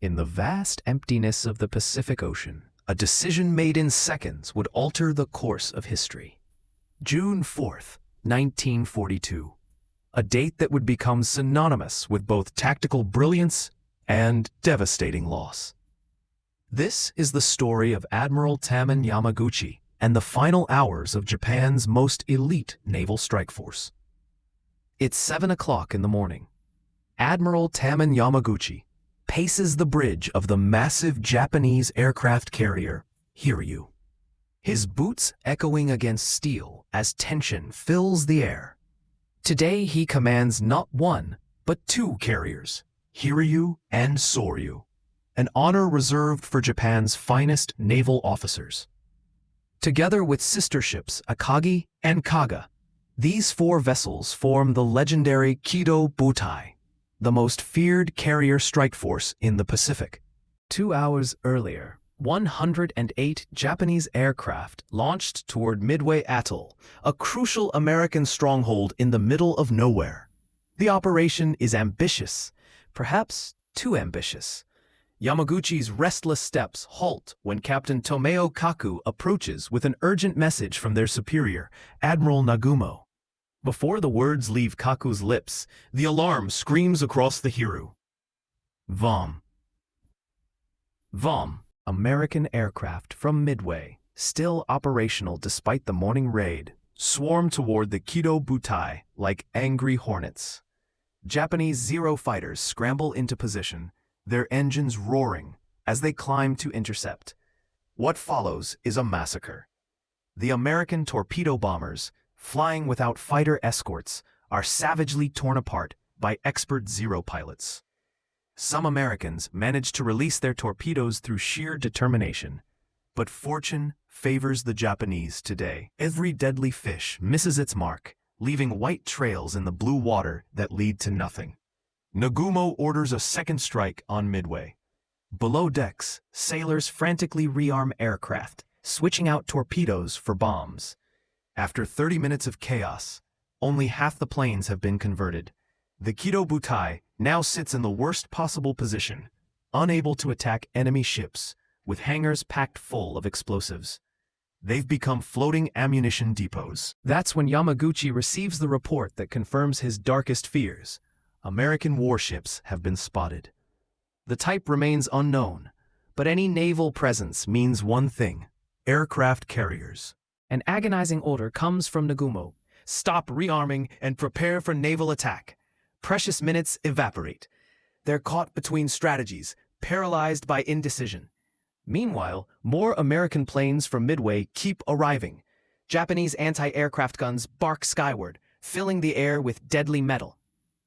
In the vast emptiness of the Pacific Ocean, a decision made in seconds would alter the course of history. June 4th, 1942. A date that would become synonymous with both tactical brilliance and devastating loss. This is the story of Admiral Tamon Yamaguchi and the final hours of Japan's most elite naval strike force. It's 7 o'clock in the morning. Admiral Tamon Yamaguchi paces the bridge of the massive Japanese aircraft carrier Hiryū, his boots echoing against steel as tension fills the air. Today he commands not one, but two carriers, Hiryū and Soryu, an honor reserved for Japan's finest naval officers. Together with sister ships Akagi and Kaga, these four vessels form the legendary Kidō Butai, the most feared carrier strike force in the Pacific. 2 hours earlier, 108 Japanese aircraft launched toward Midway Atoll, a crucial American stronghold in the middle of nowhere. The operation is ambitious, perhaps too ambitious. Yamaguchi's restless steps halt when Captain Tomeo Kaku approaches with an urgent message from their superior, Admiral Nagumo. Before the words leave Kaku's lips, the alarm screams across the Hiryū. Vom. Vom. American aircraft from Midway, still operational despite the morning raid, swarm toward the Kidō Butai like angry hornets. Japanese Zero fighters scramble into position, their engines roaring as they climb to intercept. What follows is a massacre. The American torpedo bombers, flying without fighter escorts, are savagely torn apart by expert Zero pilots. Some Americans manage to release their torpedoes through sheer determination, but fortune favors the Japanese today. Every deadly fish misses its mark, leaving white trails in the blue water that lead to nothing. Nagumo orders a second strike on Midway. Below decks, sailors frantically rearm aircraft, switching out torpedoes for bombs. After 30 minutes of chaos, only half the planes have been converted. The Kidō Butai now sits in the worst possible position, unable to attack enemy ships, with hangars packed full of explosives. They've become floating ammunition depots. That's when Yamaguchi receives the report that confirms his darkest fears. American warships have been spotted. The type remains unknown, but any naval presence means one thing: aircraft carriers. An agonizing order comes from Nagumo. Stop rearming and prepare for naval attack. Precious minutes evaporate. They're caught between strategies, paralyzed by indecision. Meanwhile, more American planes from Midway keep arriving. Japanese anti-aircraft guns bark skyward, filling the air with deadly metal.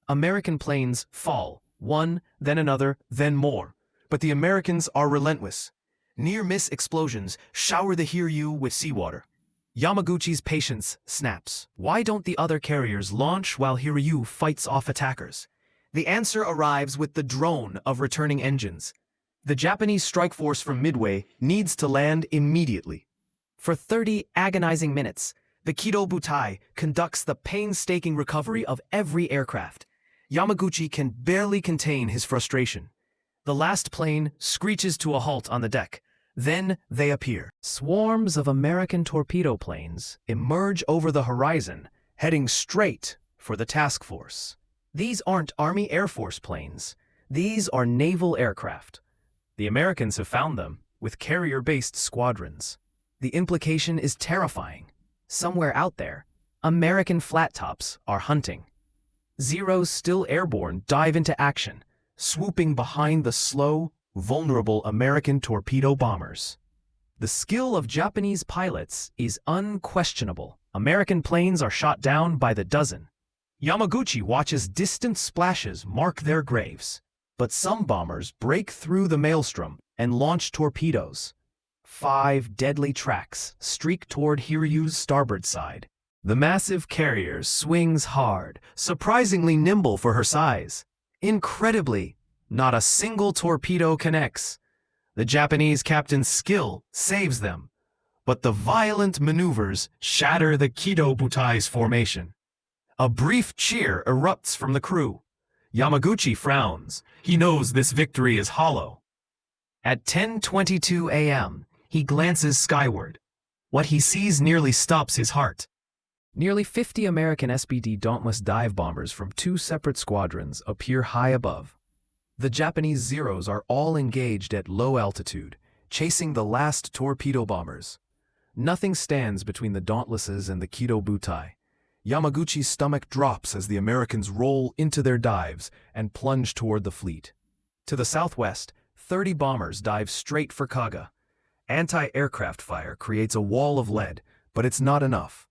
American planes fall, one, then another, then more. But the Americans are relentless. Near-miss explosions shower the Hiryū with seawater. Yamaguchi's patience snaps. Why don't the other carriers launch while Hiryū fights off attackers? The answer arrives with the drone of returning engines. The Japanese strike force from Midway needs to land immediately. For 30 agonizing minutes, the Kidō Butai conducts the painstaking recovery of every aircraft. Yamaguchi can barely contain his frustration. The last plane screeches to a halt on the deck. Then they appear. Swarms of American torpedo planes emerge over the horizon, heading straight for the task force. These aren't Army Air Force planes. These are naval aircraft. The Americans have found them, with carrier-based squadrons. The implication is terrifying. Somewhere out there, American flat tops are hunting. Zeros still airborne dive into action, swooping behind the slow, vulnerable American torpedo bombers. The skill of Japanese pilots is unquestionable. American planes are shot down by the dozen. Yamaguchi watches distant splashes mark their graves. But some bombers break through the maelstrom and launch torpedoes. 5 deadly tracks streak toward Hiryū's starboard side. The massive carrier swings hard, surprisingly nimble for her size. Incredibly, not a single torpedo connects. The Japanese captain's skill saves them, but the violent maneuvers shatter the Kidō Butai's formation. A brief cheer erupts from the crew. Yamaguchi frowns. He knows this victory is hollow. At 10:22 a.m., he glances skyward. What he sees nearly stops his heart. Nearly 50 American SBD Dauntless dive bombers from 2 separate squadrons appear high above. The Japanese Zeros are all engaged at low altitude, chasing the last torpedo bombers. Nothing stands between the Dauntlesses and the Kidō Butai. Yamaguchi's stomach drops as the Americans roll into their dives and plunge toward the fleet. To the southwest, 30 bombers dive straight for Kaga. Anti-aircraft fire creates a wall of lead, but it's not enough.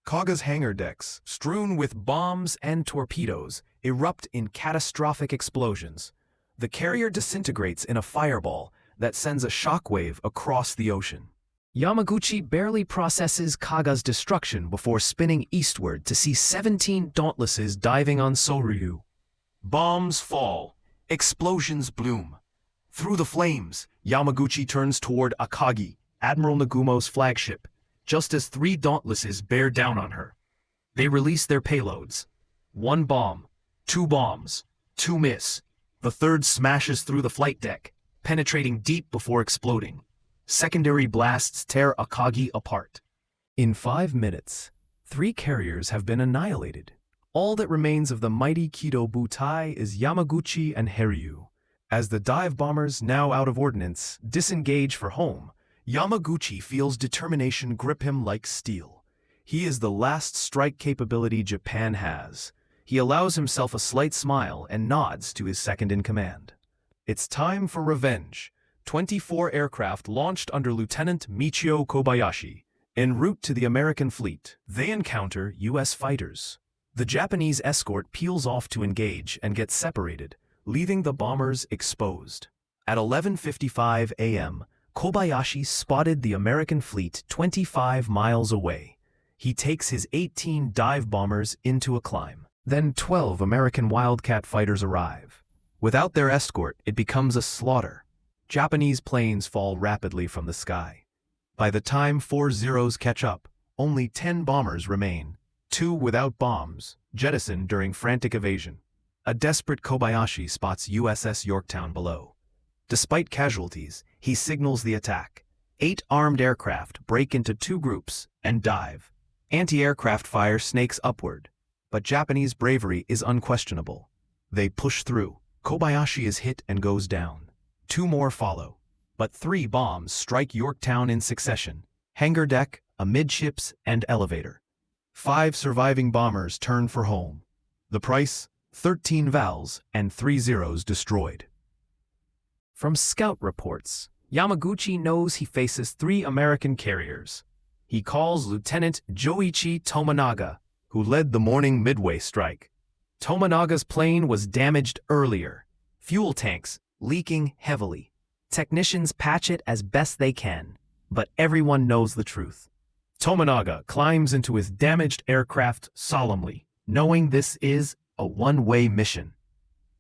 Kaga's hangar decks, strewn with bombs and torpedoes, erupt in catastrophic explosions. The carrier disintegrates in a fireball that sends a shockwave across the ocean. Yamaguchi barely processes Kaga's destruction before spinning eastward to see 17 Dauntlesses diving on Hiryū. Bombs fall. Explosions bloom. Through the flames, Yamaguchi turns toward Akagi, Admiral Nagumo's flagship, just as 3 Dauntlesses bear down on her. They release their payloads. 1 bomb, 2 bombs, 2 miss. The 3rd smashes through the flight deck, penetrating deep before exploding. Secondary blasts tear Akagi apart. In 5 minutes, 3 carriers have been annihilated. All that remains of the mighty Kidō Butai is Yamaguchi and Hiryū. As the dive bombers, now out of ordnance, disengage for home, Yamaguchi feels determination grip him like steel. He is the last strike capability Japan has. He allows himself a slight smile and nods to his second-in-command. It's time for revenge. 24 aircraft launched under Lieutenant Michio Kobayashi. En route to the American fleet, they encounter U.S. fighters. The Japanese escort peels off to engage and gets separated, leaving the bombers exposed. At 11:55 a.m., Kobayashi spotted the American fleet 25 miles away. He takes his 18 dive bombers into a climb. Then 12 American Wildcat fighters arrive. Without their escort, it becomes a slaughter. Japanese planes fall rapidly from the sky. By the time 4 Zeros catch up, only 10 bombers remain, 2 without bombs, jettisoned during frantic evasion. A desperate Kobayashi spots USS Yorktown below. Despite casualties, he signals the attack. 8 armed aircraft break into 2 groups and dive. Anti-aircraft fire snakes upward, but Japanese bravery is unquestionable. They push through. Kobayashi is hit and goes down. 2 more follow, but 3 bombs strike Yorktown in succession: hangar deck, amidships, and elevator. 5 surviving bombers turn for home. The price? 13 VALs and 3 Zeros destroyed. From scout reports, Yamaguchi knows he faces 3 American carriers. He calls Lieutenant Joichi Tomonaga, who led the morning Midway strike. Tomonaga's plane was damaged earlier. Fuel tanks leaking heavily. Technicians patch it as best they can, but everyone knows the truth. Tomonaga climbs into his damaged aircraft solemnly, knowing this is a one-way mission.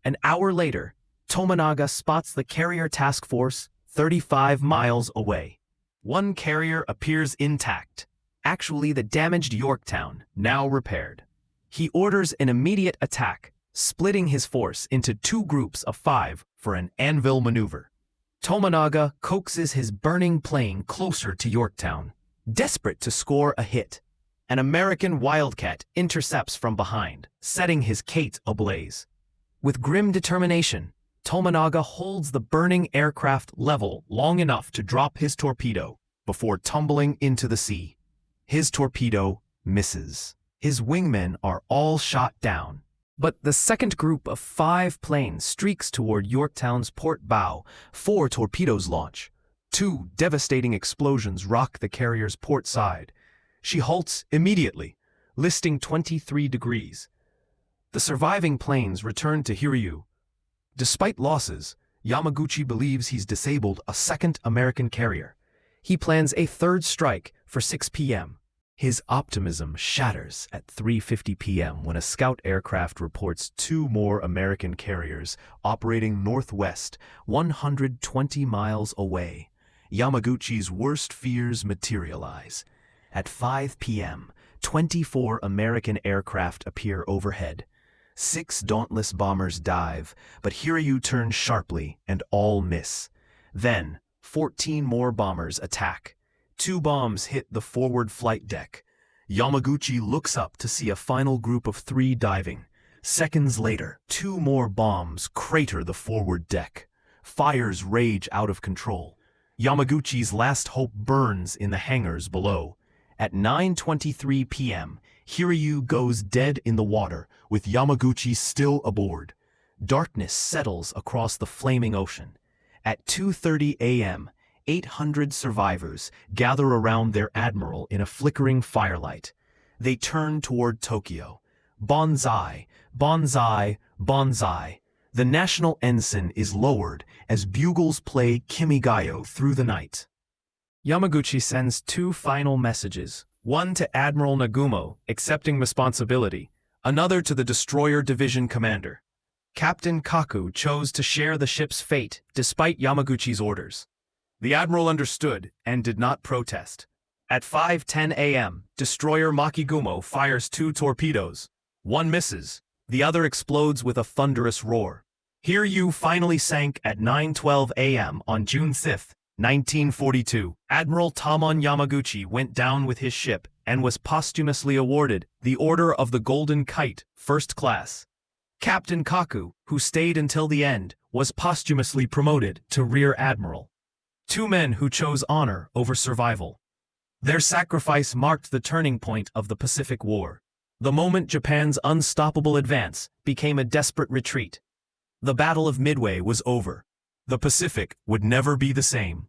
An hour later, Tomonaga spots the carrier task force 35 miles away. 1 carrier appears intact, actually the damaged Yorktown, now repaired. He orders an immediate attack, splitting his force into 2 groups of 5 for an anvil maneuver. Tomonaga coaxes his burning plane closer to Yorktown, desperate to score a hit. An American Wildcat intercepts from behind, setting his Kate ablaze. With grim determination, Tomonaga holds the burning aircraft level long enough to drop his torpedo before tumbling into the sea. His torpedo misses. His wingmen are all shot down. But the second group of 5 planes streaks toward Yorktown's port bow. 4 torpedoes launch. 2 devastating explosions rock the carrier's port side. She halts immediately, listing 23 degrees. The surviving planes return to Hiryū. Despite losses, Yamaguchi believes he's disabled a 2nd American carrier. He plans a 3rd strike for 6 p.m. His optimism shatters at 3:50 p.m. when a scout aircraft reports 2 more American carriers operating northwest, 120 miles away. Yamaguchi's worst fears materialize. At 5 p.m., 24 American aircraft appear overhead. 6 Dauntless bombers dive, but Hiryū turns sharply and all miss. Then, 14 more bombers attack. 2 bombs hit the forward flight deck. Yamaguchi looks up to see a final group of 3 diving. Seconds later, 2 more bombs crater the forward deck. Fires rage out of control. Yamaguchi's last hope burns in the hangars below. At 9:23 p.m., Hiryū goes dead in the water, with Yamaguchi still aboard. Darkness settles across the flaming ocean. At 2:30 a.m., 800 survivors gather around their admiral in a flickering firelight. They turn toward Tokyo. Banzai, banzai, banzai. The national ensign is lowered as bugles play Kimigayo through the night. Yamaguchi sends 2 final messages, one to Admiral Nagumo, accepting responsibility, another to the destroyer division commander. Captain Kaku chose to share the ship's fate despite Yamaguchi's orders. The admiral understood and did not protest. At 5:10 a.m., destroyer Makigumo fires 2 torpedoes. One misses, the other explodes with a thunderous roar. Hiryū finally sank at 9:12 a.m. on June 5, 1942. Admiral Tamon Yamaguchi went down with his ship and was posthumously awarded the Order of the Golden Kite, First Class. Captain Kaku, who stayed until the end, was posthumously promoted to Rear Admiral. 2 men who chose honor over survival. Their sacrifice marked the turning point of the Pacific War. The moment Japan's unstoppable advance became a desperate retreat. The Battle of Midway was over. The Pacific would never be the same.